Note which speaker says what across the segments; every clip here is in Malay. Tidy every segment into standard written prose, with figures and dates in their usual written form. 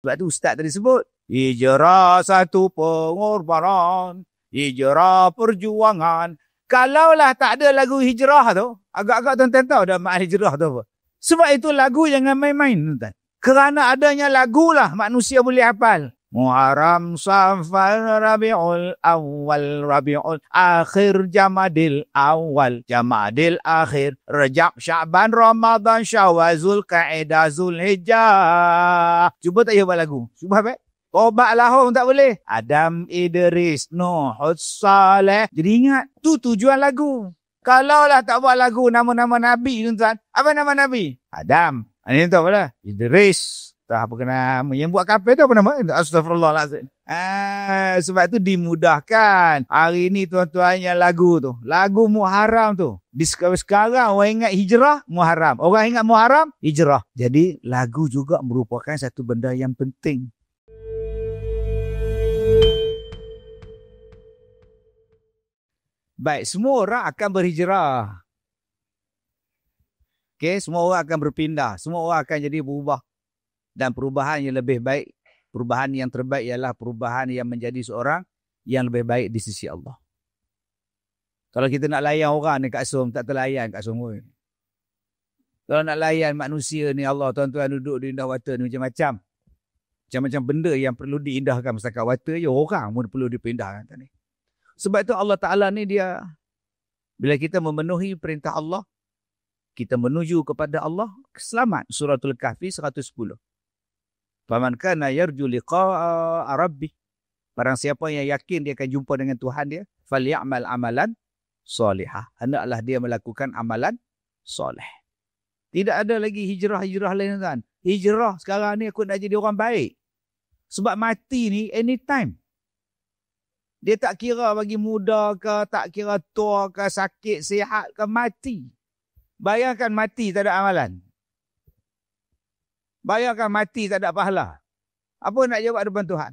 Speaker 1: Sebab tu ustaz tadi sebut. Hijrah satu pengorbanan. Hijrah perjuangan. Kalaulah tak ada lagu hijrah tu, agak-agak tuan-tuan tahu dah makna hijrah tu apa. Sebab itu lagu jangan main-main tuan-tuan. Kerana adanya lagu lah manusia boleh hafal. Muharram, Safar, Rabiul Awal, Rabiul Akhir, Jamadil Awal, Jamadil Akhir, Rajab, Syaban, Ramadan, Syawal, Zulqa'dah, Zulhijjah. Cuba tak hafal lagu. Cuba hafal. Tobat lahum tak boleh. Adam, Idris, Nuh, Saleh. Jadi ingat, tu tujuan lagu. Kalaulah tak buat lagu nama-nama Nabi, tuan-tuan. Apa nama Nabi? Adam. Ini tahu apa dah? Idris. Tak apa nama. Yang buat kapal tu apa nama? Astaghfirullahaladzim. Sebab tu dimudahkan. Hari ni tuan-tuan yang lagu tu. Lagu Muharram tu. Di sekarang orang ingat hijrah, Muharram. Orang ingat Muharram, hijrah. Jadi lagu juga merupakan satu benda yang penting. Baik, semua orang akan berhijrah. Okey, semua orang akan berpindah. Semua orang akan jadi berubah. Dan perubahan yang lebih baik, perubahan yang terbaik ialah perubahan yang menjadi seorang yang lebih baik di sisi Allah. Kalau kita nak layan orang ni kat Som, tak terlayan kat Som pun. Kalau nak layan manusia ni, Allah, tuan-tuan duduk di indah wata ni macam-macam. Macam-macam benda yang perlu diindahkan. Setakat wata je, orang pun perlu dipindahkan. Sebab itu Allah Ta'ala ni dia, bila kita memenuhi perintah Allah, kita menuju kepada Allah, selamat. Suratul Kahfi 110. Faman kana yarju liqa'a rabbih. Barang siapa yang yakin dia akan jumpa dengan Tuhan dia, falyamal amalan solihah. Hendaklah dia melakukan amalan soleh. Tidak ada lagi hijrah-hijrah lain, kan? Hijrah sekarang ni aku nak jadi orang baik. Sebab mati ni anytime. Dia tak kira bagi muda ke, tak kira tua ke, sakit, sihat ke, mati. Bayangkan mati tak ada amalan. Bayangkan mati tak ada pahala. Apa nak jawab depan Tuhan?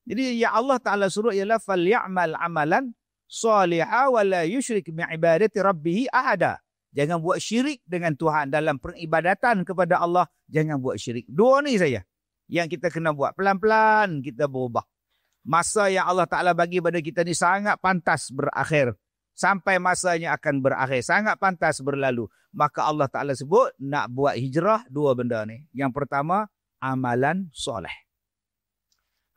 Speaker 1: Jadi ya Allah Ta'ala suruh ialah فَلْيَعْمَلْ amalan صَالِحًا وَلَا يُشْرِكْ بِعِبَادَةِ رَبِّهِ أَحَدًا. Jangan buat syirik dengan Tuhan dalam peribadatan kepada Allah. Jangan buat syirik. Dua ni saja yang kita kena buat. Pelan-pelan kita berubah. Masa yang Allah Ta'ala bagi pada kita ni sangat pantas berakhir. Sampai masanya akan berakhir. Sangat pantas berlalu. Maka Allah Ta'ala sebut nak buat hijrah dua benda ni. Yang pertama, amalan soleh.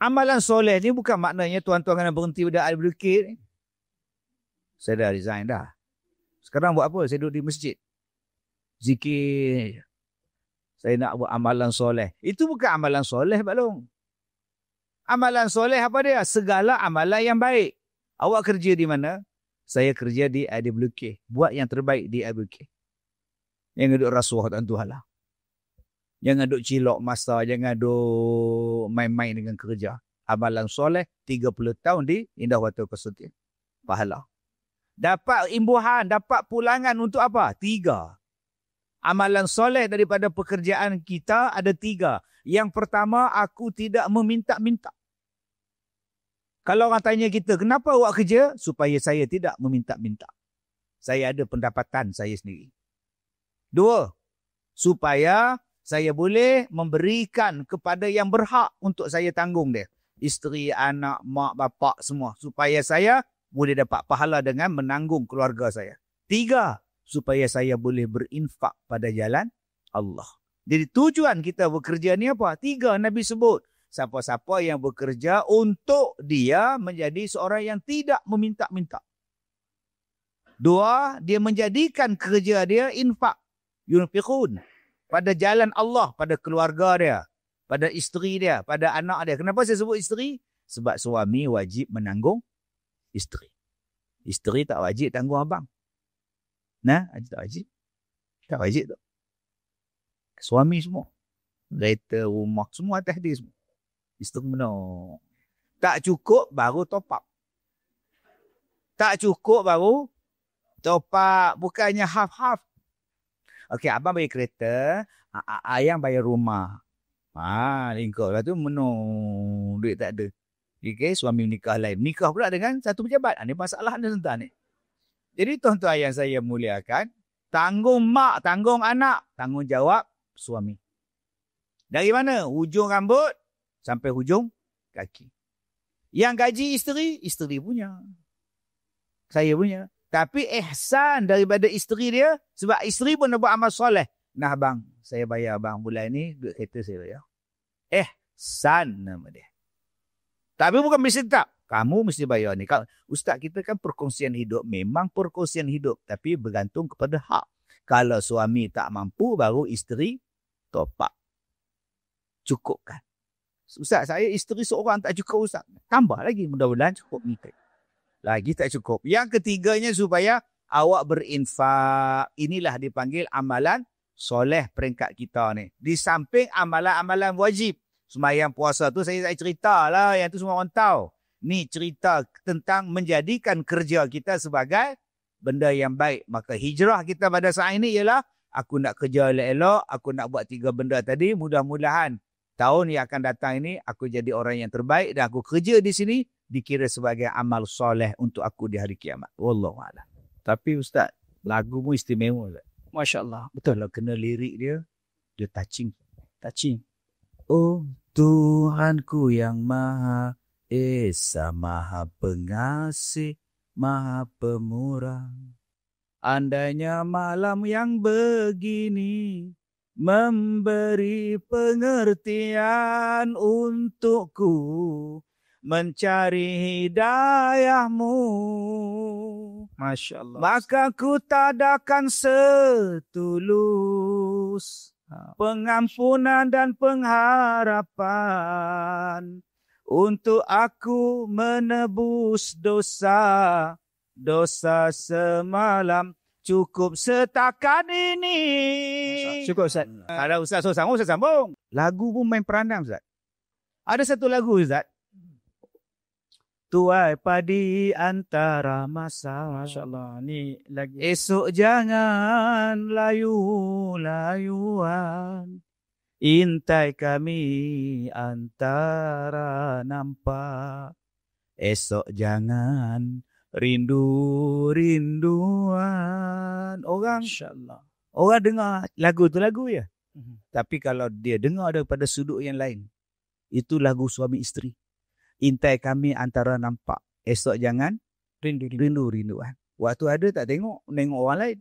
Speaker 1: Amalan soleh ni bukan maknanya tuan-tuan kena berhenti pada al-bukit. Saya dah resign dah. Sekarang buat apa? Saya duduk di masjid. Zikir. Saya nak buat amalan soleh. Itu bukan amalan soleh, Pak Long. Amalan soleh apa dia? Segala amalan yang baik. Awak kerja di mana? Saya kerja di IWK. Buat yang terbaik di IWK. Jangan duduk rasuah tuan-tuan lah. Jangan duduk cilok masa. Jangan duduk main-main dengan kerja. Amalan soleh 30 tahun di Indah Wata Kesutin. Pahala. Dapat imbuhan, dapat pulangan untuk apa? 3. Amalan soleh daripada pekerjaan kita ada 3. Yang pertama, aku tidak meminta-minta. Kalau orang tanya kita, kenapa awak kerja? Supaya saya tidak meminta-minta. Saya ada pendapatan saya sendiri. 2, supaya saya boleh memberikan kepada yang berhak untuk saya tanggung dia. Isteri, anak, mak, bapak semua. Supaya saya boleh dapat pahala dengan menanggung keluarga saya. 3, supaya saya boleh berinfak pada jalan Allah. Jadi tujuan kita bekerja ni apa? 3 Nabi sebut. Siapa-siapa yang bekerja untuk dia menjadi seorang yang tidak meminta-minta. 2, dia menjadikan kerja dia infak. Yunfiqun. Pada jalan Allah, pada keluarga dia, pada isteri dia, pada anak dia. Kenapa saya sebut isteri? Sebab suami wajib menanggung isteri. Isteri tak wajib tanggung abang. Nah, tak wajib. Tak wajib tu. Suami semua. Kereta, rumah, semua atas dia semua. Isteri mana? Tak cukup, baru top up. Tak cukup, baru top up. Bukannya half-half. Okey, abang bayar kereta, ayang bayar rumah. Lingkar. Lepas tu menung. Duit tak ada. Okey, suami menikah lain. Menikah pula dengan satu pejabat. Ini masalah ni tuan-tuan ni. Jadi tuan-tuan yang saya muliakan, tanggung mak, tanggung anak, tanggungjawab suami. Dari mana? Hujung rambut sampai hujung kaki. Yang gaji isteri punya. Saya punya. Tapi ihsan daripada isteri dia, sebab isteri pun nak buat amal soleh. Nah bang, saya bayar bang bulan ni, duit kereta saya bayar. Ihsan nama dia. Tapi bukan mesti tak. Kamu mesti bayar ni. Ustaz kita kan perkongsian hidup. Memang perkongsian hidup. Tapi bergantung kepada hak. Kalau suami tak mampu, baru isteri top up. Cukupkan. Ustaz, saya isteri seorang tak cukup Ustaz. Tambah lagi, mudah-mudahan cukup ni. Lagi tak cukup. Yang ketiganya supaya awak berinfak. Inilah dipanggil amalan soleh peringkat kita ni. Di samping amalan-amalan wajib. Sembahyang puasa tu saya cerita lah. Yang tu semua orang tahu. Ni cerita tentang menjadikan kerja kita sebagai benda yang baik. Maka hijrah kita pada saat ini ialah aku nak kerja elok-elok, aku nak buat 3 benda tadi. Mudah-mudahan tahun yang akan datang ini aku jadi orang yang terbaik dan aku kerja di sini dikira sebagai amal soleh untuk aku di hari kiamat. Wallahualam. Tapi Ustaz, lagu mu istimewa Ustaz.
Speaker 2: Masya-Allah.
Speaker 1: Betul lah, kena lirik dia touching. Oh Tuhanku yang Maha Esa, Maha Pengasih, Maha Pemurah. Andainya malam yang begini memberi pengertian untukku mencari hidayah-Mu.
Speaker 2: Masya Allah.
Speaker 1: Maka ku tadakan setulus pengampunan dan pengharapan untuk aku menebus dosa semalam. Cukup setakat ini.
Speaker 2: Cukup Ustaz.
Speaker 1: Kalau Ustaz sambung, Ustaz sambung. Lagu pun main peranan Ustaz. Ada satu lagu Ustaz. Tuai padi antara masa.
Speaker 2: Masya Allah. Ni lagi.
Speaker 1: Esok jangan layu-layuan. Intai kami antara nampak. Esok jangan rindu-rinduan. Orang dengar lagu tu lagu ya. Tapi kalau dia dengar daripada sudut yang lain, itu lagu suami isteri. Intai kami antara nampak. Esok jangan rindu-rinduan. Waktu ada tak tengok orang lain.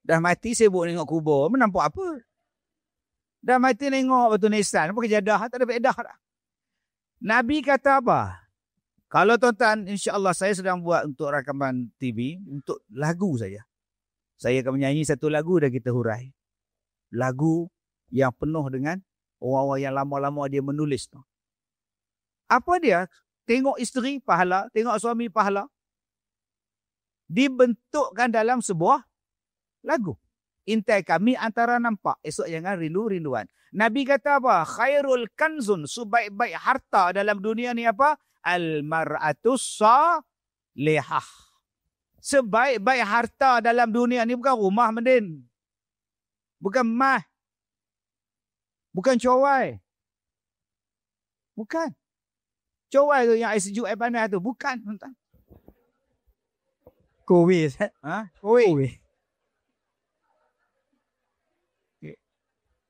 Speaker 1: Dah mati sibuk tengok kubur, nampak apa? Dah mati tengok batu nisan, apa kejadah, tak ada faedah dah. Nabi kata apa? Kalau tuan-tuan, insya-Allah saya sedang buat untuk rakaman TV, untuk lagu saja. Saya akan menyanyi satu lagu dan kita hurai. Lagu yang penuh dengan orang-orang yang lama-lama dia menulis tu. Apa dia? Tengok isteri pahala, tengok suami pahala. Dibentukkan dalam sebuah lagu. Intai kami antara nampak, esok jangan rindu-rinduan. Nabi kata apa? Khairul kanzun, sebaik-baik harta dalam dunia ni apa? Al-mar'atus salihah. Sebaik-baik harta dalam dunia ni bukan rumah mendin. Bukan mah. Bukan cowai. Bukan. Cowai tu yang air sejuk, air panas tu. Bukan.
Speaker 2: Kowe.
Speaker 1: Kowe.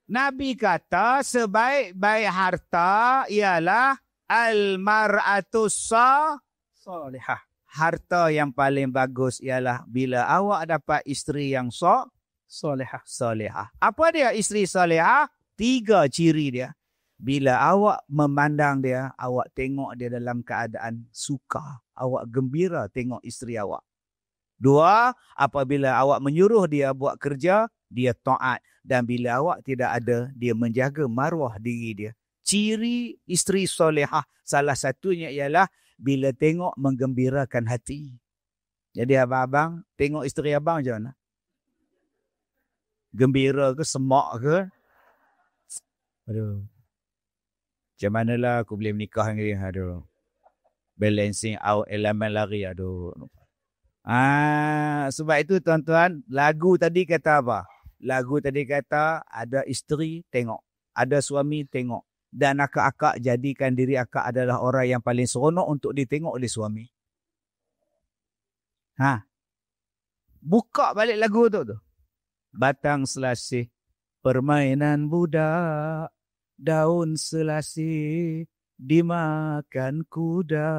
Speaker 1: Nabi kata sebaik-baik harta ialah al-mar'atus salihah. Harta yang paling bagus ialah bila awak dapat isteri yang salihah. Apa dia isteri salihah? 3 ciri dia. Bila awak memandang dia, awak tengok dia dalam keadaan suka. Awak gembira tengok isteri awak. 2, apabila awak menyuruh dia buat kerja, dia taat. Dan bila awak tidak ada, dia menjaga maruah diri dia. Ciri isteri solehah salah satunya ialah bila tengok menggembirakan hati. Jadi abang-abang, tengok isteri abang macam mana? Gembira ke, semak ke? Aduh. Macam manalah aku boleh menikah dengan dia? Aduh. Balancing out elemen lari. Aduh. Sebab itu tuan-tuan, lagu tadi kata apa? Lagu tadi kata ada isteri tengok, ada suami tengok. Dan akak-akak jadikan diri akak adalah orang yang paling seronok untuk ditengok oleh suami. Buka balik lagu tu. Batang selasih, permainan budak, daun selasih dimakan kuda,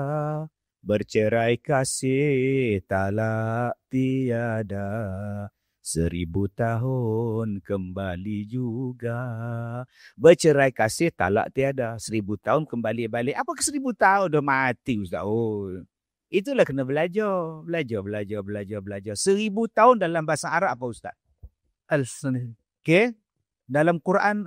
Speaker 1: bercerai kasih talak tiada, 1000 tahun kembali juga. Bercerai kasih talak tiada, 1000 tahun kembali balik. Apa ke 1000 tahun dah mati Ustaz? Oh, itulah kena belajar. 1000 tahun dalam bahasa Arab apa Ustaz?
Speaker 2: Al-Sunnah.
Speaker 1: Okay. Dalam Quran,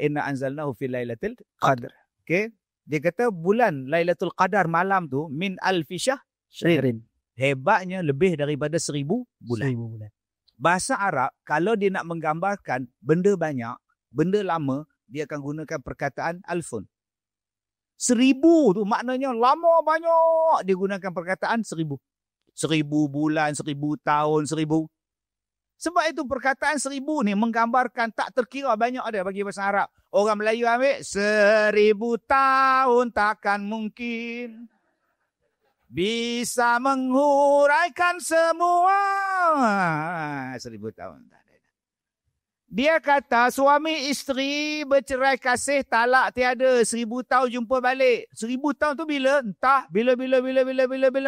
Speaker 1: inna anzalnahu fi lailatul qadr. Okay. Dia kata bulan Lailatul Qadar malam tu min alfi syahrin. Hebatnya lebih daripada 1000 bulan.
Speaker 2: 1000 bulan.
Speaker 1: Bahasa Arab kalau dia nak menggambarkan benda banyak, benda lama, dia akan gunakan perkataan alfun. 1000 tu maknanya lama banyak, dia gunakan perkataan 1000. 1000 bulan, 1000 tahun, 1000. Sebab itu perkataan 1000 ni menggambarkan tak terkira banyak ada bagi bahasa Arab. Orang Melayu ambil 1000 tahun takkan mungkin bisa menghuraikan semua. 1000 tahun tak ada. Dia kata suami isteri bercerai kasih talak tiada, 1000 tahun jumpa balik. 1000 tahun tu bila? Entah bila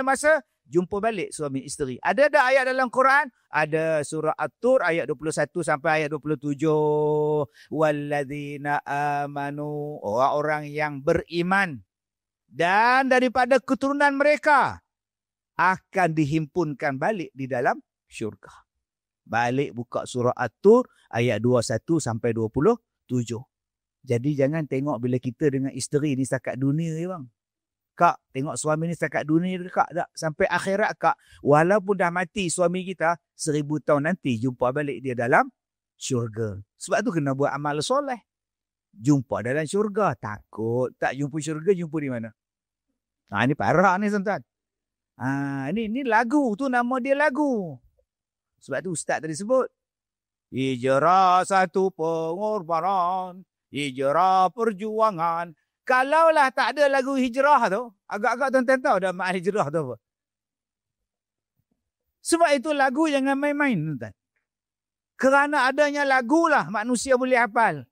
Speaker 1: masa jumpa balik suami isteri. Ada ayat dalam Quran? Ada surah At-Tur ayat 21 sampai ayat 27. Walladzina amanu, orang-orang yang beriman dan daripada keturunan mereka akan dihimpunkan balik di dalam syurga. Balik buka surah At-Tur ayat 21 sampai 27. Jadi jangan tengok bila kita dengan isteri ni setakat dunia je bang. Kak, tengok suami ni setakat dunia ke kak tak? Sampai akhirat kak. Walaupun dah mati suami kita, 1000 tahun nanti jumpa balik dia dalam syurga. Sebab tu kena buat amal soleh. Jumpa dalam syurga. Takut tak jumpa syurga, jumpa di mana? Ini parah ni tuan-tuan. Ni lagu tu, nama dia lagu. Sebab tu ustaz tadi sebut. Hijrah satu pengorbanan. Hijrah perjuangan. Kalaulah tak ada lagu hijrah tu, agak-agak tuan-tuan tahu dah makna hijrah tu apa. Sebab itu lagu jangan main-main tuan-tuan. Kerana adanya lagu lah manusia boleh hafal.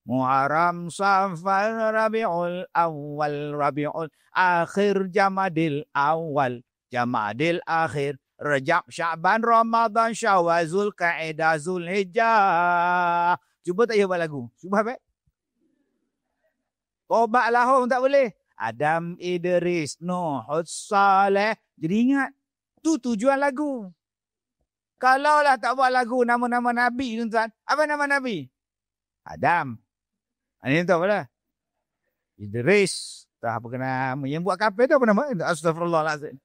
Speaker 1: Muharram, Safar, Rabiul Awal, Rabiul Akhir, Jamadil Awal, Jamadil Akhir, Rajab, Syaban, Ramadan, Syawal, Zulqa'dah, Zulhijjah. Cuba tak hafal lagu. Cuba hafal. Tobat lahum tak boleh. Adam, Idris, Nuh, Saleh. Jadi ingat. Tu tujuan lagu. Kalaulah tak buat lagu nama-nama Nabi tuan-tuan. Apa nama Nabi? Adam. Ini tahu apa dah? Idris. Tak apa kena. Yang buat kapal tu apa nama? Astaghfirullahaladzim.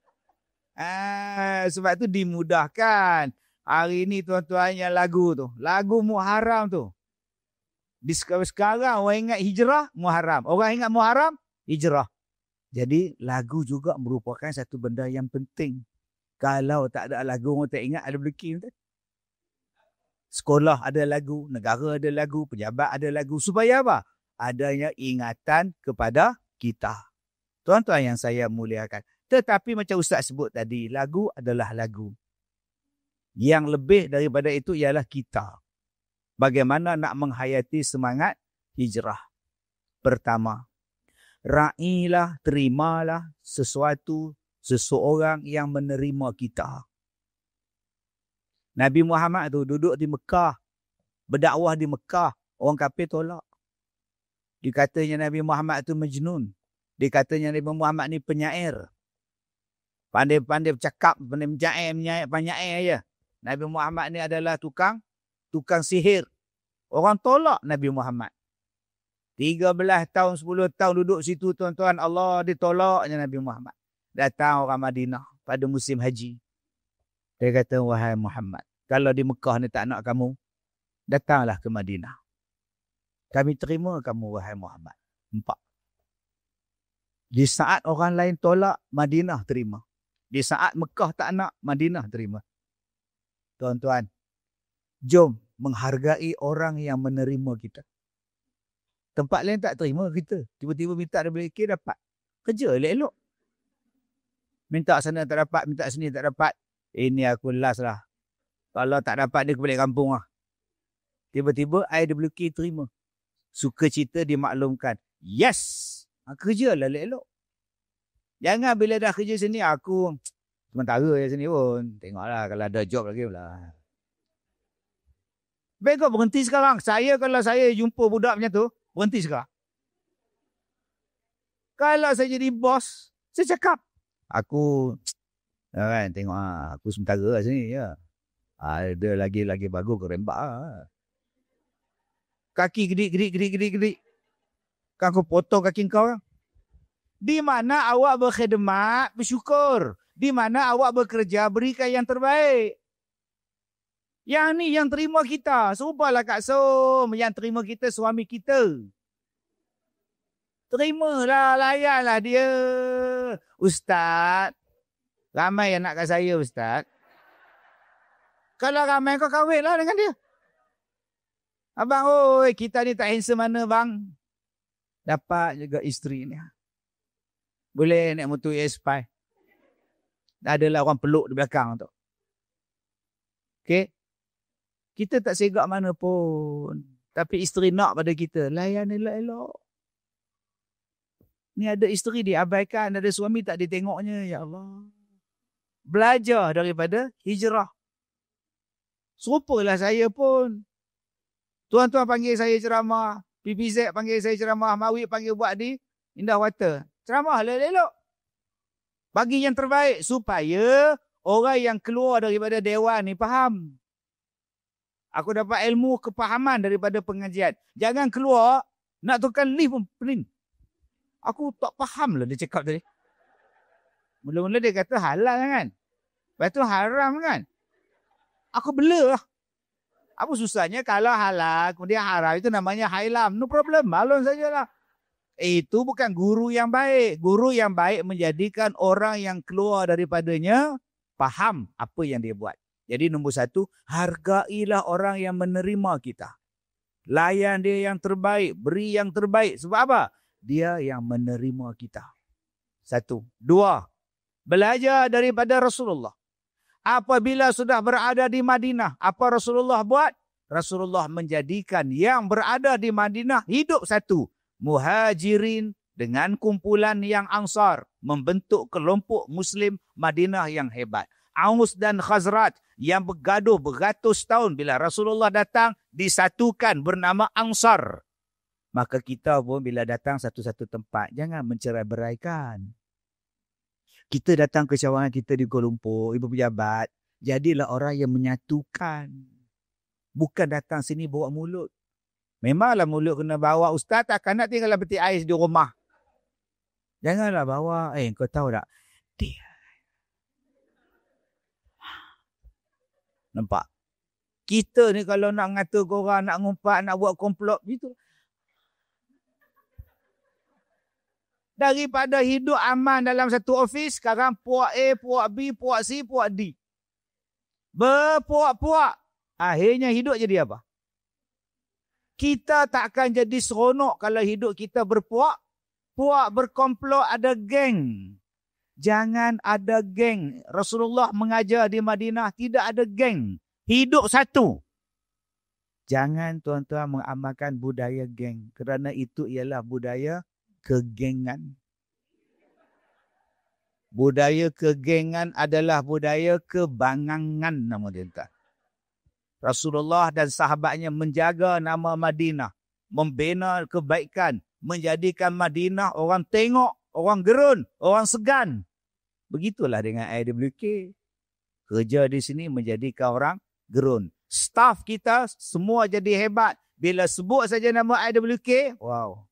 Speaker 1: Sebab tu dimudahkan. Hari ni tuan-tuan yang lagu tu. Lagu Muharram tu. Di sekarang orang ingat hijrah, Muharram. Orang ingat Muharram, hijrah. Jadi lagu juga merupakan satu benda yang penting. Kalau tak ada lagu, orang tak ingat ada belaki. Sekolah ada lagu, negara ada lagu, pejabat ada lagu. Supaya apa? Adanya ingatan kepada kita. Tuan-tuan yang saya muliakan. Tetapi macam Ustaz sebut tadi, lagu adalah lagu. Yang lebih daripada itu ialah kita. Bagaimana nak menghayati semangat hijrah. Pertama, ra'ilah, terimalah seseorang yang menerima kita. Nabi Muhammad tu duduk di Mekah, berdakwah di Mekah, orang kafir tolak. Dikatanya Nabi Muhammad tu majnun. Dikatanya Nabi Muhammad ni penyair. Pandai-pandai bercakap, pandai penyair aja. Nabi Muhammad ni adalah tukang sihir. Orang tolak Nabi Muhammad. 13 tahun, 10 tahun duduk situ tuan-tuan. Allah ditolaknya Nabi Muhammad. Datang orang Madinah pada musim haji. Dia kata, wahai Muhammad, kalau di Mekah ni tak nak kamu, datanglah ke Madinah. Kami terima kamu, wahai Muhammad. 4. Di saat orang lain tolak, Madinah terima. Di saat Mekah tak nak, Madinah terima. Tuan-tuan, jom menghargai orang yang menerima kita. Tempat lain tak terima kita. Tiba-tiba minta dia beli dapat. Kerja elok-elok. Minta sana tak dapat, minta sini tak dapat. Ini aku last lah. Kalau tak dapat dia balik kampung lah. Tiba-tiba I dia beli terima. Sukacita dimaklumkan. Yes. Kerjalah elok-elok. Jangan bila dah kerja sini, aku sementara je sini pun. Tengoklah kalau ada job lagi pula. Baik kau berhenti sekarang. Kalau saya jumpa budak macam tu, berhenti sekarang. Kalau saya jadi bos, saya cakap, aku kan, tengok aku sementara kat sini ya. Ada lagi bagus ke rembak Kaki gedik. Kan aku potong kaki kau kan. Di mana awak berkhidmat, bersyukur. Di mana awak bekerja, berikan yang terbaik. Yang ni yang terima kita. Serupalah Kak Som, yang terima kita suami kita. Terimalah, layanlah dia. Ustaz, ramai anak kat saya Ustaz. Kalau ramai kau kahwinlah dengan dia. Abang, oi, kita ni tak handsome mana bang? Dapat juga isteri ni. Boleh naik motor ES5. Adalah orang peluk di belakang tu. Okey. Kita tak segak mana pun. Tapi isteri nak pada kita. Layan elok-elok. Ni ada isteri diabaikan. Ada suami tak ditengoknya. Ya Allah. Belajar daripada hijrah. Serupalah saya pun. Tuan-tuan panggil saya ceramah. PPZ panggil saya ceramah. Mawid panggil buat di Indah Water. Ceramah elok-elok. Bagi yang terbaik supaya orang yang keluar daripada dewan ni faham. Aku dapat ilmu kepahaman daripada pengajian. Jangan keluar nak tukar lift pun pening. Aku tak faham lah dia cakap tadi. Mula-mula dia kata halal kan. Lepas tu haram kan. Aku bela lah. Apa susahnya kalau halal kemudian haram itu namanya hailam. No problem. Malun sajalah. Itu bukan guru yang baik. Guru yang baik menjadikan orang yang keluar daripadanya faham apa yang dia buat. Jadi nombor satu, hargailah orang yang menerima kita. Layan dia yang terbaik, beri yang terbaik. Sebab apa? Dia yang menerima kita. Satu. Dua, belajar daripada Rasulullah. Apabila sudah berada di Madinah, apa Rasulullah buat? Rasulullah menjadikan yang berada di Madinah hidup satu. Muhajirin dengan kumpulan yang Ansar membentuk kelompok Muslim Madinah yang hebat. Aus dan Khazraj yang bergaduh beratus tahun bila Rasulullah datang disatukan bernama Ansar. Maka kita pun bila datang satu-satu tempat jangan mencerai-beraikan. Kita datang ke cawangan kita di Kuala Lumpur, ibu pejabat, jadilah orang yang menyatukan. Bukan datang sini bawa mulut. Memanglah mulut kena bawa. Ustaz takkan nak tinggal peti ais di rumah. Janganlah bawa. Kau tahu tak? Dia. Nampak? Kita ni kalau nak ngata korang, nak ngumpat, nak buat komplot, gitu. Daripada hidup aman dalam satu ofis, sekarang puak A, puak B, puak C, puak D. Berpuak-puak. Akhirnya hidup jadi apa? Kita tak akan jadi seronok kalau hidup kita berpuak. Puak berkomplot, ada geng. Jangan ada geng. Rasulullah mengajar di Madinah tidak ada geng. Hidup satu. Jangan tuan-tuan mengamalkan budaya geng. Kerana itu ialah budaya kegengan. Budaya kegengan adalah budaya kebangangan nama dia. Rasulullah dan sahabatnya menjaga nama Madinah. Membina kebaikan. Menjadikan Madinah orang tengok, orang gerun, orang segan. Begitulah dengan IWK. Kerja di sini menjadikan orang gerun. Staff kita semua jadi hebat. Bila sebut saja nama IWK, wow.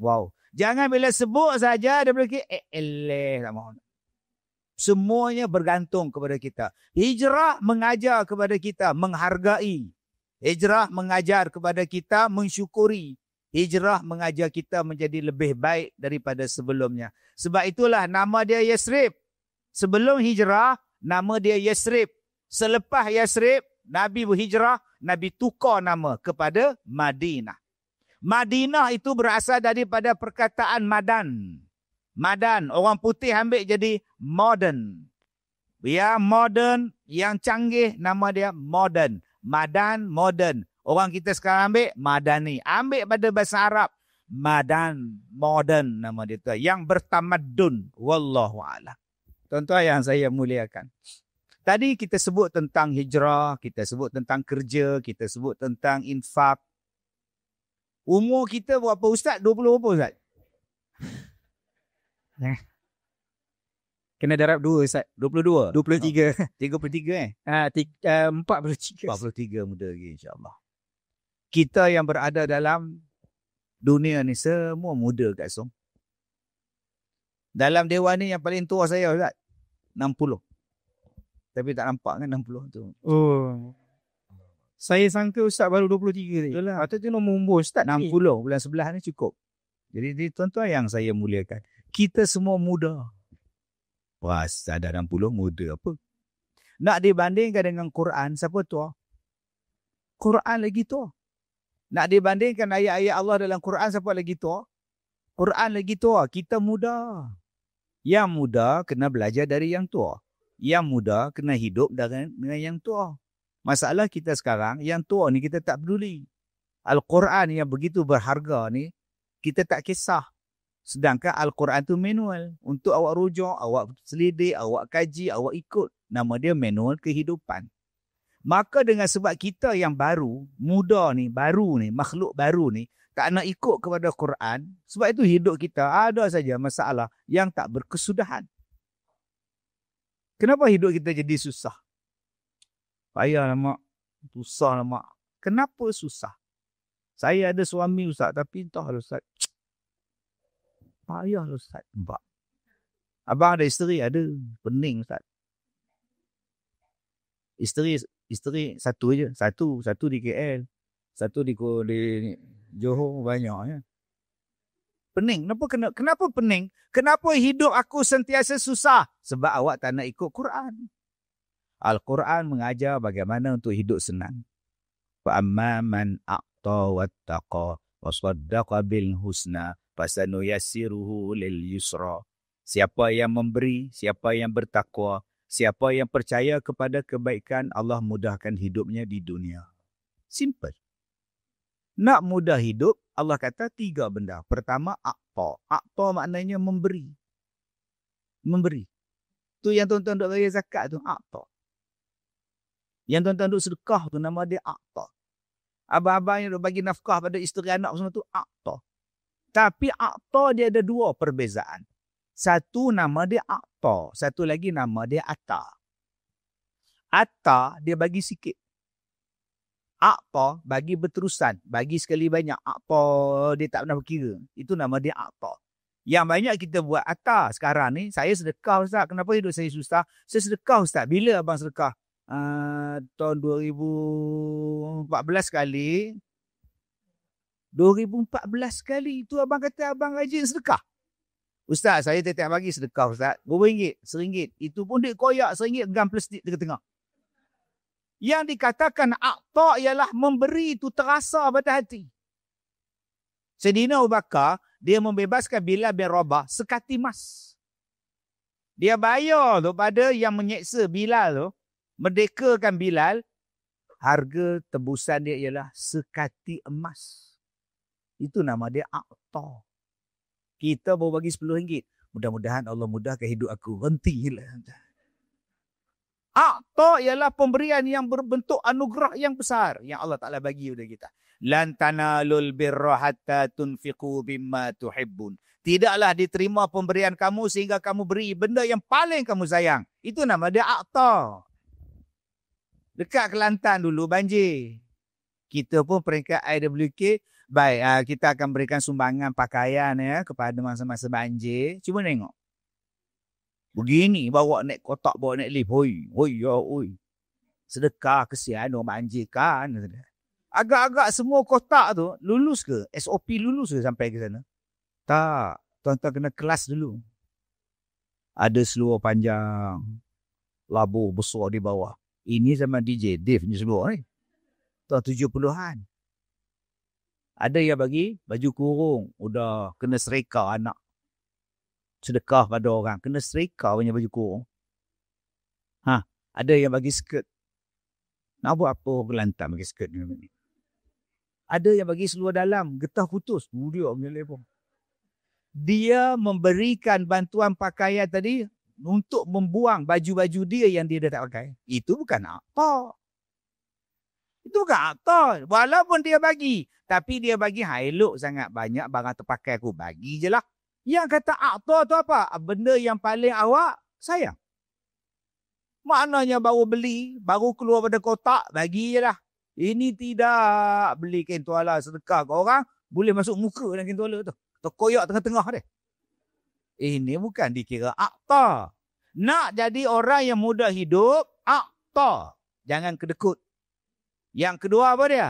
Speaker 1: Wow. Jangan bila sebut saja IWK, tak mahu. Semuanya bergantung kepada kita. Hijrah mengajar kepada kita menghargai. Hijrah mengajar kepada kita mensyukuri. Hijrah mengajar kita menjadi lebih baik daripada sebelumnya. Sebab itulah nama dia Yasrib. Sebelum hijrah, nama dia Yasrib. Selepas Yasrib, Nabi berhijrah, Nabi tukar nama kepada Madinah. Madinah itu berasal daripada perkataan Madan. Madan, orang putih ambil jadi modern. Ya, modern, yang canggih, nama dia modern. Madan, modern. Orang kita sekarang ambil madani. Ambil pada bahasa Arab. Madan, modern nama dia tu. Yang bertamadun. Wallahu'alam. Tuan-tuan yang saya muliakan. Tadi kita sebut tentang hijrah, kita sebut tentang kerja, kita sebut tentang infak. Umur kita berapa Ustaz? 20 berapa Ustaz?
Speaker 2: Kena darab 2 Ustaz.
Speaker 1: 22?
Speaker 2: 23.
Speaker 1: 33
Speaker 2: 43.
Speaker 1: 43 muda lagi insyaAllah. Kita yang berada dalam dunia ni semua muda kat Som. Dalam dewan ni yang paling tua saya Ustaz, 60. Tapi tak nampak kan 60 tu.
Speaker 2: Oh. Saya sangka Ustaz baru 23 tadi.
Speaker 1: Itulah.
Speaker 2: Atau tu nombor umur Ustaz
Speaker 1: 60 bulan 11 ni cukup. Jadi tuan-tuan yang saya muliakan, kita semua muda. Wah, ada 60 muda apa? Nak dibandingkan dengan Quran, siapa tua? Quran lagi tua. Nak dibandingkan ayat-ayat Allah dalam Quran, siapa lagi tua? Quran lagi tua. Kita muda. Yang muda kena belajar dari yang tua. Yang muda kena hidup dengan yang tua. Masalah kita sekarang, yang tua ni kita tak peduli. Al-Quran yang begitu berharga ni, kita tak kisah. Sedangkan Al-Quran tu manual. Untuk awak rujuk, awak selidik, awak kaji, awak ikut. Nama dia manual kehidupan. Maka dengan sebab kita yang baru, muda ni, baru ni, makhluk baru ni, tak nak ikut kepada Quran, sebab itu hidup kita ada saja masalah yang tak berkesudahan. Kenapa hidup kita jadi susah? Payahlah mak. Susah lah mak. Kenapa susah? Saya ada suami Ustaz, tapi entahlah Ustaz. Payahlah Ustaz. Nampak? Abang ada isteri? Ada. Pening Ustaz. Isteri satu je. Satu di KL. Satu di Johor, banyak ya. Pening. Kenapa pening? Kenapa hidup aku sentiasa susah? Sebab awak tak nak ikut Quran. Al-Quran mengajar bagaimana untuk hidup senang. Fa'amma man a'ta wattaqa wa saddaqa bil husna fasanuyassiruhu lil yusra. Siapa yang memberi, siapa yang bertakwa, siapa yang percaya kepada kebaikan, Allah mudahkan hidupnya di dunia. Simple. Nak mudah hidup, Allah kata 3 benda. Pertama, a'ta. A'ta maknanya memberi. Memberi. Tu yang tuan-tuan duk bagi zakat tu, a'ta. Yang tuan-tuan duk sedekah tu, nama dia a'ta. Abang-abang yang duk bagi nafkah pada isteri anak semua tu, a'ta. Tapi a'ta dia ada 2 perbezaan. Satu nama dia a'ta. Satu lagi nama dia ata. Ata dia bagi sikit. A'ta bagi berterusan, bagi sekali banyak. A'ta dia tak pernah berkira. Itu nama dia a'ta. Yang banyak kita buat ata sekarang ni, saya sedekah Ustaz. Kenapa hidup saya susah? Saya sedekah Ustaz. Bila abang sedekah? Tahun 2014 kali. 2014 kali. Itu abang kata abang rajin sedekah. Ustaz, saya tiap-tiap pagi sedekah Ustaz. Berapa ringgit? RM1. Itu pun dia koyak RM1 pegang plastik tengah-tengah. Yang dikatakan a'ta ialah memberi itu terasa pada hati. Sayyidina Abu Bakar, dia membebaskan Bilal bin Rabah sekati emas. Dia bayar tu pada yang menyeksa Bilal tu, merdekakan Bilal, harga tebusan dia ialah sekati emas. Itu nama dia a'ta. Kita baru bagi RM10. Mudah-mudahan Allah mudahkan hidup aku. Hentilah. A'ta ialah pemberian yang berbentuk anugerah yang besar yang Allah Ta'ala bagi kepada kita. Lan tanalul birra hatta tunfiqu bimma tuhibbun. Tidaklah diterima pemberian kamu sehingga kamu beri benda yang paling kamu sayang. Itu nama dia a'ta. Dekat Kelantan dulu banjir. Kita pun peringkat IWK, baik, kita akan berikan sumbangan pakaian ya kepada masa-masa banjir. Cuba tengok. Begini, bawa naik kotak, bawa naik lift. Hoi. Sedekah, kesian orang banjir kan. Agak-agak semua kotak tu lulus ke? SOP lulus ke sampai ke sana? Tak. Tuan-tuan kena kelas dulu. Ada seluar panjang. Labu besar di bawah. Ini zaman DJ Dave ni seluar ni. Tahun 70-an. Ada yang bagi baju kurung. Udah kena serika anak. Sedekah pada orang. Kena serika punya baju kurung. Ada yang bagi skirt. Nak buat apa Kelantan bagi skirt ni? Ada yang bagi seluar dalam, getah putus. Dia menyelipong. Dia memberikan bantuan pakaian tadi untuk membuang baju-baju dia yang dia dah tak pakai. Itu bukan akta. Itu bukan akta. Walaupun dia bagi. Tapi dia bagi elok sangat banyak barang terpakai aku. Bagi je lah. Yang kata akta tu apa? Benda yang paling awak sayang. Maknanya baru beli, baru keluar pada kotak, bagi je lah. Ini tidak beli kain tuala sedekah ke orang, boleh masuk muka dalam kain tuala tu. Terkoyak tengah-tengah dia. Ini bukan dikira akta. Nak jadi orang yang mudah hidup, akta. Jangan kedekut. Yang kedua apa dia?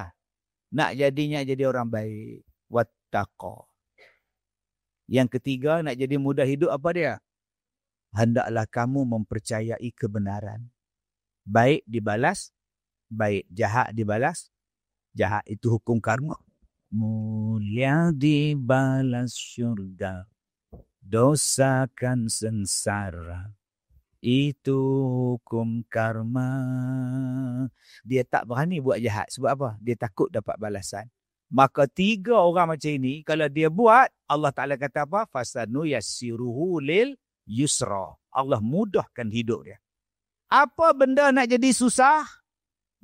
Speaker 1: Nak jadi orang baik. Wattaqa. Yang ketiga, nak jadi mudah hidup apa dia? Hendaklah kamu mempercayai kebenaran. Baik dibalas, baik. Jahat dibalas, jahat. Itu hukum karma. Mulia dibalas syurga, dosakan sengsara. Itu hukum karma. Dia tak berani buat jahat. Sebab apa? Dia takut dapat balasan. Maka 3 orang macam ini, kalau dia buat, Allah Ta'ala kata apa? Fasanu yassiruhu lil yusra. Allah mudahkan hidup dia. Apa benda nak jadi susah?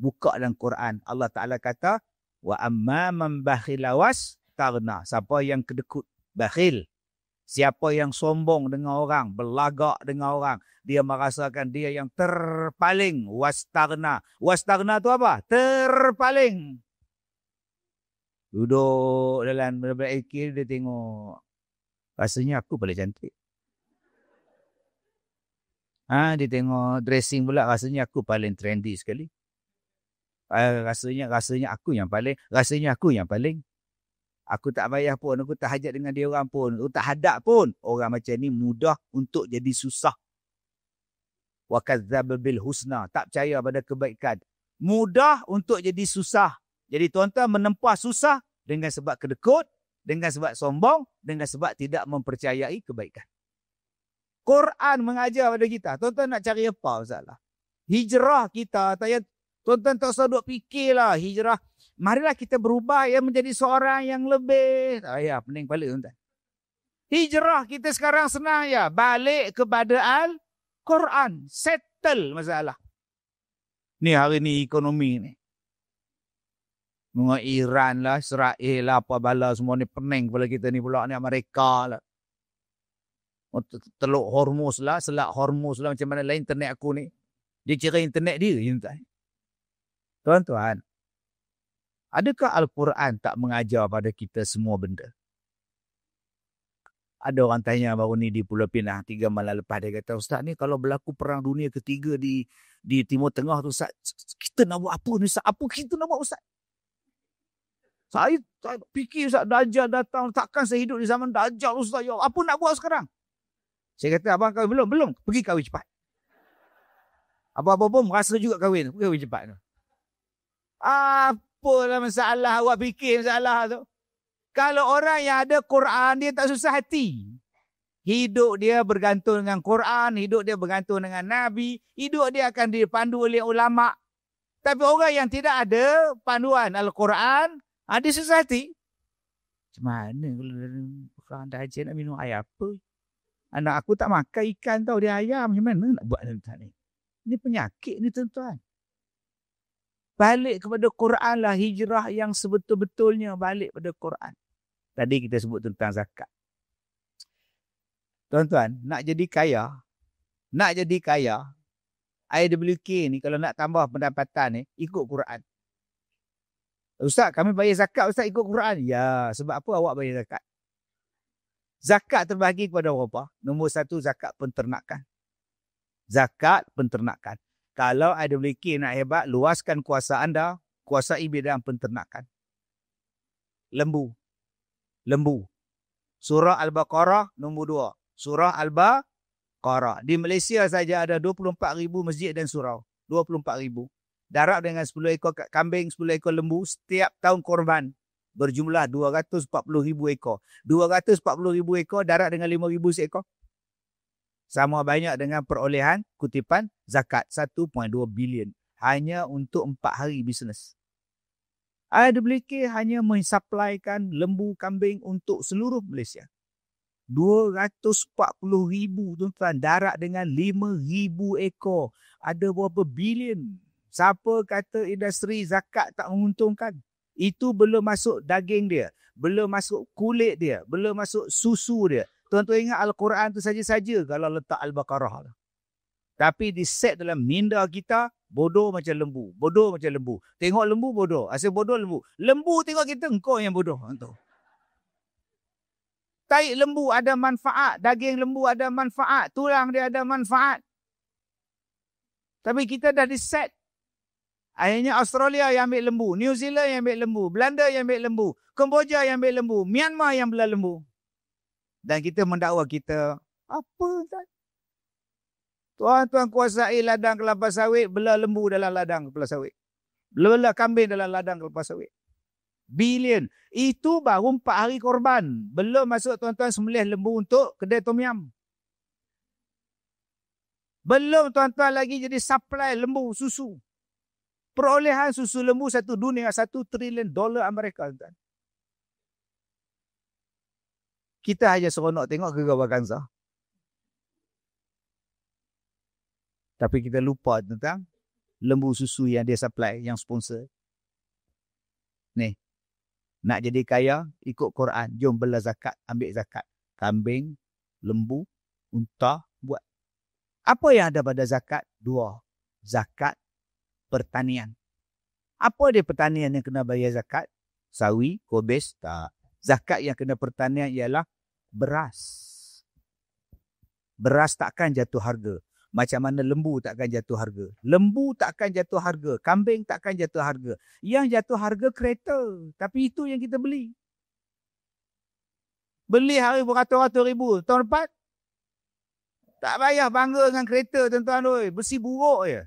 Speaker 1: Buka dalam Quran. Allah Ta'ala kata, wa amma man bakhila wastaghna. Siapa yang kedekut, bakhil. Siapa yang sombong dengan orang, berlagak dengan orang, dia merasakan dia yang terpaling. Wastaghna. Wastaghna tu apa? Terpaling. Duduk dalam IQ, dia tengok. Rasanya aku paling cantik. Dia tengok dressing pula, rasanya aku paling trendy sekali. Rasanya aku yang paling. Aku tak payah pun, aku tak hajat dengan dia orang pun, aku tak hadap pun. Orang macam ni mudah untuk jadi susah. Wa kadzdzaba bil husna, tak percaya pada kebaikan. Mudah untuk jadi susah. Jadi tuan-tuan menempah susah dengan sebab kedekut, dengan sebab sombong, dengan sebab tidak mempercayai kebaikan. Quran mengajar pada kita. Tuan-tuan nak cari apa masalah? Hijrah kita, tuan-tuan tak usah duk fikirlah hijrah. Marilah kita berubah menjadi seorang yang lebih. Pening balik tuan-tuan. Hijrah kita sekarang senang balik kepada Al-Quran. Settle masalah. Ni hari ni ekonomi ni. Dengan Iran lah, Israel lah, apa bala semua ni pening kepala kita ni pula ni, Amerika lah. Teluk Hormuz lah, Selat Hormuz lah, macam mana lah internet aku ni. Dia kira internet dia. Tuan-tuan, adakah Al-Quran tak mengajar pada kita semua benda? Ada orang tanya baru ni di Pulau Pinang 3 malam lepas, dia kata, Ustaz ni kalau berlaku perang dunia ketiga di Timur Tengah tu Ustaz, kita nak buat apa ni Ustaz? Apa kita nak buat Ustaz? Saya fikir Ustaz, Dajjal datang, takkan saya hidup di zaman Dajjal Ustaz, ya apa nak buat sekarang? Saya kata, abang kahwin belum, pergi kahwin cepat. Apa-apa pun merasa juga kahwin cepat tu. Apalah masalah awak fikir masalah tu. Kalau orang yang ada Quran, dia tak susah hati. Hidup dia bergantung dengan Quran, hidup dia bergantung dengan Nabi, hidup dia akan dipandu oleh ulama. Tapi orang yang tidak ada panduan Al-Quran, dia susah hati. Macam mana kalau orang dah ajar nak minum air apa? Anak aku tak makan ikan tau, dia ayam. Macam mana nak buat ni? Ini penyakit ni tuan-tuan. Balik kepada Quran lah, hijrah yang sebetul-betulnya balik pada Quran. Tadi kita sebut tentang zakat. Tuan-tuan, nak jadi kaya, IWK ni kalau nak tambah pendapatan ni, ikut Quran. Ustaz, kami bayar zakat, Ustaz ikut Quran. Ya, sebab apa awak bayar zakat? Zakat terbahagi kepada berapa? Nombor 1, zakat penternakan. Zakat penternakan. Kalau IWK nak hebat, luaskan kuasa anda, kuasai bidang penternakan. Lembu. Surah Al-Baqarah nombor 2. Surah Al-Baqarah. Di Malaysia saja ada 24,000 masjid dan surau. 24,000. Darab dengan 10 ekor kambing, 10 ekor lembu, setiap tahun korban. Berjumlah 240,000 ekor. 240,000 ekor darab dengan 5,000 seekor. Sama banyak dengan perolehan kutipan zakat 1.2 bilion. Hanya untuk 4 hari bisnes. IWK hanya mensuplaikan lembu kambing untuk seluruh Malaysia. 240,000 tuan-tuan, darat dengan 5,000 ekor. Ada berapa bilion. Siapa kata industri zakat tak menguntungkan? Itu belum masuk daging dia, belum masuk kulit dia, belum masuk susu dia. Tuan-tuan ingat Al-Quran tu saja-saja kalau letak Al-Baqarah. Tapi di set dalam minda kita, bodoh macam lembu. Bodoh macam lembu. Tengok lembu bodoh. Asyik bodoh lembu. Lembu tengok kita, engkau yang bodoh. Tai lembu ada manfaat. Daging lembu ada manfaat. Tulang dia ada manfaat. Tapi kita dah di set. Akhirnya Australia yang ambil lembu. New Zealand yang ambil lembu. Belanda yang ambil lembu. Kemboja yang ambil lembu. Myanmar yang belah lembu. Dan kita mendakwa kita, apa tak? Tuan-tuan kuasai ladang kelapa sawit, belah lembu dalam ladang kelapa sawit. Belah kambing dalam ladang kelapa sawit. Bilion. Itu baru 4 hari korban. Belum masuk tuan-tuan sembelih lembu untuk kedai tom yam. Belum tuan-tuan lagi jadi supply lembu susu. Perolehan susu lembu satu dunia $1 trilion Amerika. Tuan. Kita hanya seronok tengok Gegar Vaganza. Tapi kita lupa tentang lembu susu yang dia supply, yang sponsor. Ni, nak jadi kaya, ikut Quran. Jom belah zakat, ambil zakat. Kambing, lembu, unta, buat. Apa yang ada pada zakat? 2. Zakat pertanian. Apa dia pertanian yang kena bayar zakat? Sawi, kobis, tak. Zakat yang kena pertanian ialah beras. Beras takkan jatuh harga. Macam mana lembu takkan jatuh harga. Lembu takkan jatuh harga. Kambing takkan jatuh harga. Yang jatuh harga kereta. Tapi itu yang kita beli. Beli hari beratus-ratus ribu. Tahun lepas, tak payah bangga dengan kereta tuan-tuan. Besi buruk je.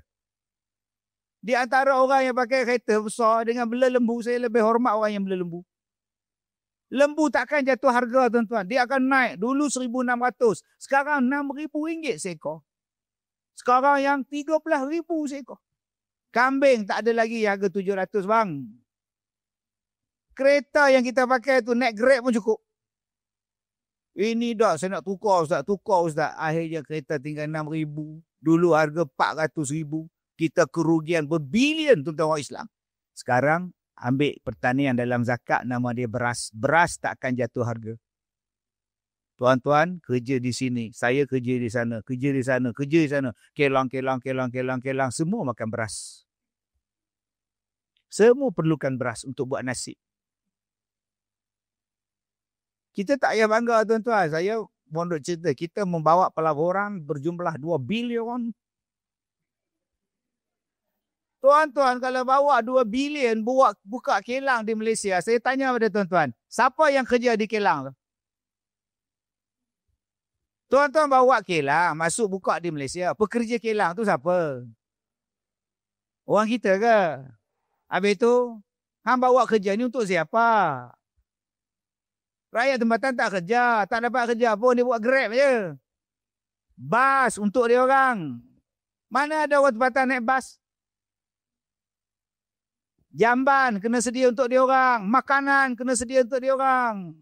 Speaker 1: Di antara orang yang pakai kereta besar dengan bela lembu, saya lebih hormat orang yang bela lembu. Lembu takkan jatuh harga tuan-tuan. Dia akan naik. Dulu 1,600. Sekarang RM6,000 seekor. Sekarang yang 13,000 seekor. Kambing tak ada lagi harga 700 bang. Kereta yang kita pakai tu naik Grab pun cukup. Ini dah saya nak tukar ustaz. Akhirnya kereta tinggal 6,000. Dulu harga 400,000. Kita kerugian berbilion tuan-tuan orang Islam. Sekarang ambil pertanian dalam zakat, nama dia beras. Beras takkan jatuh harga. Tuan-tuan kerja di sini, saya kerja di sana, kerja di sana. Kelang. Semua makan beras. Semua perlukan beras untuk buat nasi. Kita tak payah bangga tuan-tuan. Saya mondok cerita, kita membawa pelaburan berjumlah 2 bilion. Tuan-tuan kalau bawa 2 bilion buka kilang di Malaysia, saya tanya pada tuan-tuan, siapa yang kerja di kilang tu? Tuan-tuan bawa kilang, masuk buka di Malaysia. Pekerja kilang tu siapa? Orang kita ke? Habis tu, hang bawa kerja ni untuk siapa? Rakyat tempatan tak kerja, tak dapat kerja pun, dia buat Grab je. Bas untuk dia orang. Mana ada orang tempatan naik bas? Jamban kena sedia untuk dia orang. Makanan kena sedia untuk dia orang.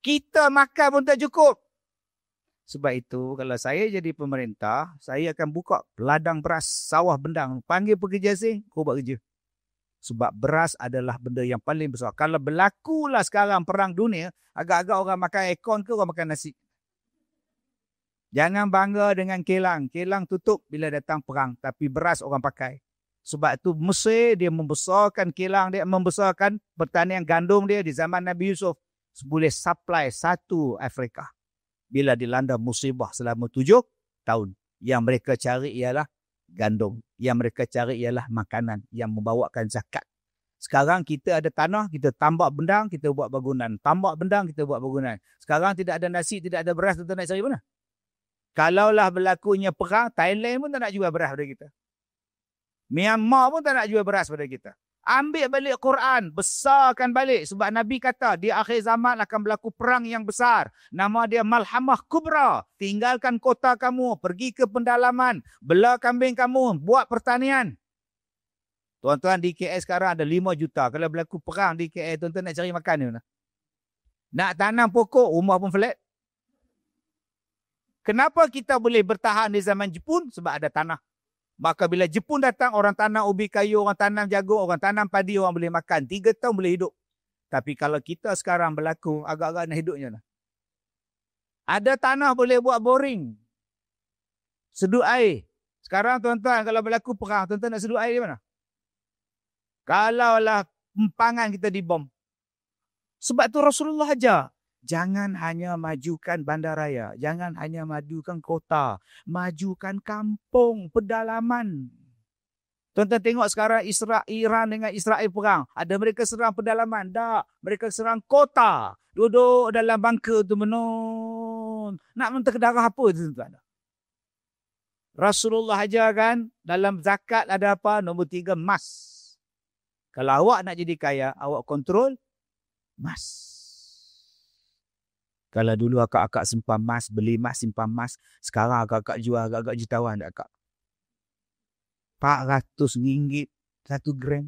Speaker 1: Kita makan pun tak cukup. Sebab itu, kalau saya jadi pemerintah, saya akan buka ladang beras, sawah bendang. Panggil pekerja asing, kau buat kerja. Sebab beras adalah benda yang paling besar. Kalau berlakulah sekarang perang dunia, agak-agak orang makan aircon ke orang makan nasi. Jangan bangga dengan kilang. Kilang tutup bila datang perang. Tapi beras orang pakai. Sebab itu Mesir dia membesarkan kilang dia, membesarkan pertanian gandum dia di zaman Nabi Yusuf. Boleh supply satu Afrika. Bila dilanda musibah selama 7 tahun. Yang mereka cari ialah gandum. Yang mereka cari ialah makanan yang membawakan zakat. Sekarang kita ada tanah, kita tambak bendang, kita buat bangunan. Tambak bendang, kita buat bangunan. Sekarang tidak ada nasi, tidak ada beras, kita nak cari mana? Kalaulah berlakunya perang, Thailand pun tak nak jual beras pada kita. Myanmar pun tak nak jual beras pada kita. Ambil balik Quran, besarkan balik. Sebab Nabi kata, di akhir zaman akan berlaku perang yang besar. Nama dia Malhamah Kubra. Tinggalkan kota kamu, pergi ke pendalaman, belah kambing kamu, buat pertanian. Tuan-tuan di KL sekarang ada 5 juta. Kalau berlaku perang di KL, tuan-tuan nak cari makan ni mana? Nak tanam pokok, rumah pun flat. Kenapa kita boleh bertahan di zaman Jepun? Sebab ada tanah. Maka bila Jepun datang, orang tanam ubi kayu, orang tanam jagung, orang tanam padi, orang boleh makan. 3 tahun boleh hidup. Tapi kalau kita sekarang berlaku, agak-agak nak hidupnya. Ada tanah boleh buat boring. Sedut air. Sekarang tuan-tuan, kalau berlaku perang, tuan-tuan nak sedut air di mana? Kalaulah empangan kita dibom. Sebab tu Rasulullah ajar. Jangan hanya majukan bandaraya. Jangan hanya majukan kota. Majukan kampung, pedalaman. Tuan-tuan tengok sekarang Iran dengan Israel perang. Ada mereka serang pedalaman. Tak. Mereka serang kota. Duduk dalam bangka tu menung. Nak mentah darah apa tu tuan-tuan? Rasulullah ajarkan dalam zakat ada apa? Nombor 3, emas. Kalau awak nak jadi kaya, awak kontrol emas. Kalau dulu akak-akak simpan emas, beli emas, simpan emas. Sekarang akak-akak jual agak-agak jutawan tak akak? RM400 1 gram.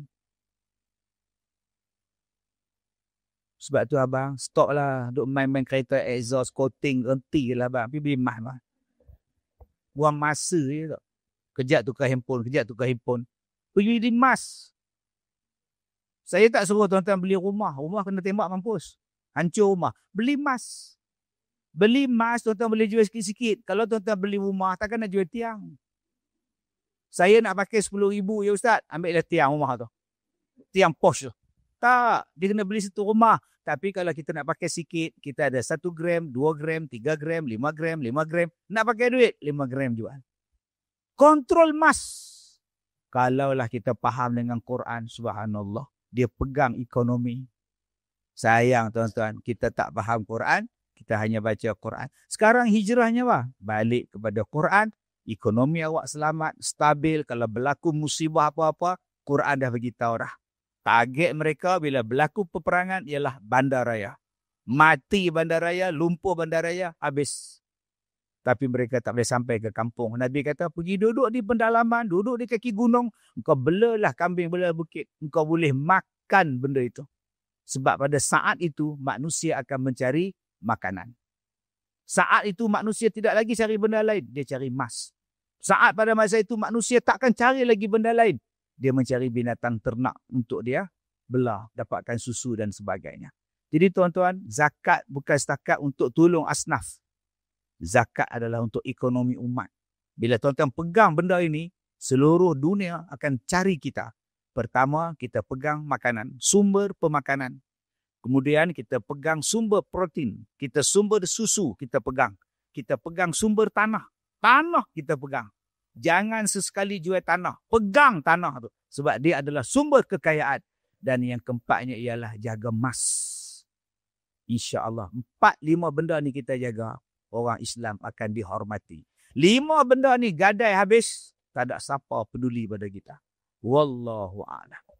Speaker 1: Sebab tu abang, stop lah. Duk main-main kereta exhaust, coating, renti lah abang. Pergi beli emas lah. Buang masa je tak. Kejap tukar handphone, kejap tukar handphone. Pergi beli emas. Saya tak suruh tuan-tuan beli rumah. Rumah kena tembak mampus. Hancur rumah. Beli emas. Beli emas, tuan-tuan boleh jual sikit-sikit. Kalau tuan-tuan beli rumah, takkan nak jual tiang. Saya nak pakai 10,000 ya Ustaz. Ambil dah tiang rumah tu. Tiang posh tu. Tak. Dia kena beli satu rumah. Tapi kalau kita nak pakai sikit, kita ada 1 gram, 2 gram, 3 gram, 5 gram, 5 gram. Nak pakai duit, 5 gram jual. Kontrol emas. Kalaulah kita faham dengan Quran, subhanallah. Dia pegang ekonomi. Sayang tuan-tuan, kita tak faham Quran. Kita hanya baca Quran. Sekarang hijrahnya apa? Balik kepada Quran. Ekonomi awak selamat, stabil. Kalau berlaku musibah apa-apa, Quran dah beritahu dah. Target mereka bila berlaku peperangan ialah bandaraya. Mati bandaraya, lumpuh bandaraya, habis. Tapi mereka tak boleh sampai ke kampung. Nabi kata, pergi duduk di pendalaman, duduk di kaki gunung. Engkau belalah kambing, bela bukit. Engkau boleh makan benda itu. Sebab pada saat itu, manusia akan mencari makanan. Saat itu manusia tidak lagi cari benda lain. Dia cari emas. Saat pada masa itu manusia takkan cari lagi benda lain. Dia mencari binatang ternak untuk dia belah, dapatkan susu dan sebagainya. Jadi tuan-tuan, zakat bukan setakat untuk tolong asnaf. Zakat adalah untuk ekonomi umat. Bila tuan-tuan pegang benda ini, seluruh dunia akan cari kita. Pertama, kita pegang makanan, sumber pemakanan. Kemudian kita pegang sumber protein. Kita sumber susu kita pegang. Kita pegang sumber tanah. Tanah kita pegang. Jangan sesekali jual tanah. Pegang tanah tu. Sebab dia adalah sumber kekayaan. Dan yang keempatnya ialah jaga emas. InsyaAllah. 4-5 benda ni kita jaga. Orang Islam akan dihormati. 5 benda ni gadai habis. Tak ada siapa peduli pada kita. Wallahu a'lam.